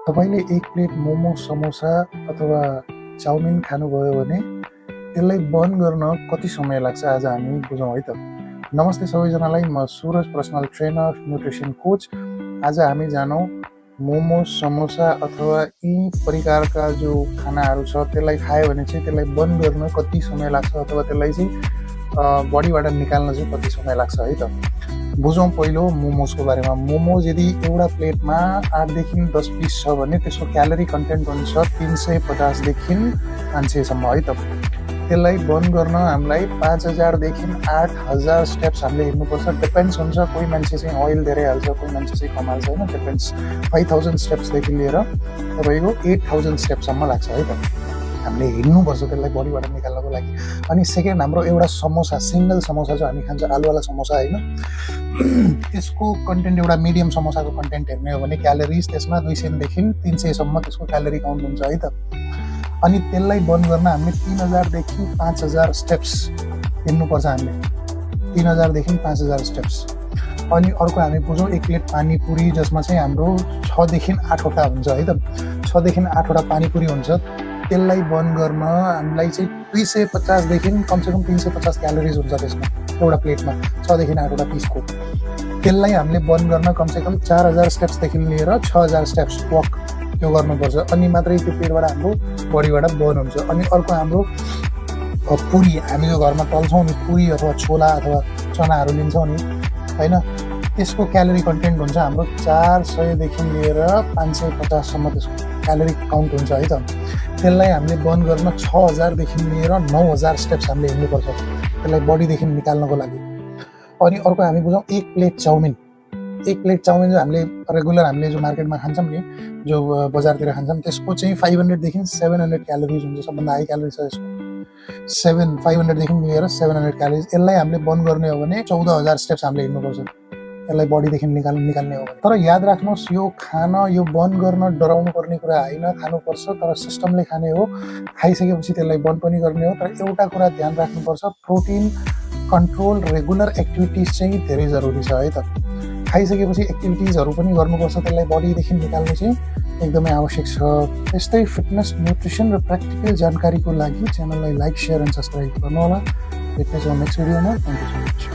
तपाईले एक प्लेट मोमो समोसा अथवा चाउमिन खानुभयो भने त्यसलाई बन्द गर्न कति समय लाग्छ आज हामी बुझौँ है त। नमस्ते सबैजनालाई, म Suraj personal trainer nutrition coach. आज हामी जानौँ मोमो समोसा अथवा यी प्रकारका जो खानाहरू छ त्यसलाई खायो भने चाहिँ त्यसलाई बन्द गर्न कति समय लाग्छ अथवा त्यसलाई चाहिँ बडीबाट निकाल्न चाहिँ कति समय लाग्छ है त। बुझौँ पहिलो मोमोजको बारेमा। मोमोज यदि एउटा प्लेटमा 8 देखि 10 पिस छ भने त्यसको क्यालोरी कन्टेन्ट हुन्छ 350 देखि 500 सम्म है त। त्यसलाई बन्द गर्न हामीलाई 5000 देखि 8000 स्टेप्स हामीले हिँड्नुपर्छ। डिपेन्ड्स हुन्छ, कोही मान्छे चाहिँ ऑयल धेरै हाल्छ, कोही मान्छे चाहिँ कम हाल्छ हैन। डिपेन्ड्स। 5000 स्टेप्सदेखि लिएर तपाईको 8000 स्टेप्ससम्म लाग्छ है त। हामीले हिँड्नुपर्छ त्यसलाई बडीबाट निकाल्नको लागि। अनि सेकेन्ड, हाम्रो एउटा समोसा, सिंगल समोसा जो हामी खान्छ आलुवाला समोसा हैन, त्यसको कन्टेन्ट, एउटा मिडियम समोसाको कन्टेन्ट हेर्ने हो भने क्यालोरिज त्यसमा 200 देखि 300 सम्म त्यसको क्यालोरी काउन्ट हुन्छ है त। अनि त्यसलाई बन्द गर्न हामीले 3000 देखि 5000 स्टेप्स हिँड्नुपर्छ हामीले। 3000 देखि 5000 स्टेप्स। अनि अर्को हामी बुझौँ एक प्लेट पानीपुरी, जसमा चाहिँ हाम्रो 6 देखि 8 वटा हुन्छ है त। 6 देखि 8 वटा पानीपुरी हुन्छ। त्यसलाई बन्द गर्न हामीलाई चाहिँ 250 देखि कमसेकम 350 क्यालोरिज हुन्छ त्यसमा, एउटा प्लेटमा 6 देखि 8 वटा पिसको। त्यसलाई हामीले बन्द गर्न कमसेकम 4000 स्टेप्सदेखि लिएर 6000 स्टेप्स वक त्यो गर्नुपर्छ। अनि मात्रै त्यो पेटबाट हाम्रो बडीबाट बर्न हुन्छ। अनि अर्को हाम्रो पुरी, हामी जो घरमा तल्छौँ नि, पुरी अथवा छोला अथवा चनाहरू लिन्छौँ नि हैन, त्यसको क्यालोरी कन्टेन्ट हुन्छ हाम्रो 400 देखि लिएर 550 सम्म त्यसको क्यालोरी काउन्ट हुन्छ है त। त्यसलाई हामीले बन्द गर्न 6000 देखि लिएर 9000 स्टेप्स हामीले हिँड्नुपर्छ त्यसलाई बडीदेखि निकाल्नको लागि। अनि अर्को हामी बुझौँ एक प्लेट चाउमिन। एक प्लेट चाउमिन जो हामीले रेगुलर हामीले जो मार्केटमा खान्छौँ नि, जो बजारतिर खान्छौँ, त्यसको चाहिँ 500 देखि 700 क्यालोरिज हुन्छ। सबभन्दा हाई क्यालोरी छ यसको। 500 देखि लिएर 700 क्यालोरिज। यसलाई हामीले बन्द गर्ने हो भने 14000 स्टेप्स हामीले हिँड्नुपर्छ यसलाई बडीदेखि निकाल्ने हो भने। तर याद राख्नुहोस्, यो खान, यो बन्द गर्न डराउनु पर्ने कुरा होइन, खानुपर्छ, तर सिस्टमले खाने हो। खाइसकेपछि त्यसलाई बन्द पनि गर्ने हो। तर एउटा कुरा ध्यान राख्नुपर्छ, प्रोटिन कन्ट्रोल, रेगुलर एक्टिभिटिज चाहिँ धेरै जरुरी छ है त। खाइसकेपछि एक्टिभिटिजहरू पनि गर्नुपर्छ, त्यसलाई बडीदेखि निकाल्नु चाहिँ एकदमै आवश्यक छ। यस्तै फिटनेस, न्युट्रिसन र प्र्याक्टिकल जानकारीको लागि च्यानललाई लाइक, सेयर एन्ड सब्सक्राइब गर्नुहोला। भेट्नेछौँ नेक्स्ट भिडियोमा। Thank you so much.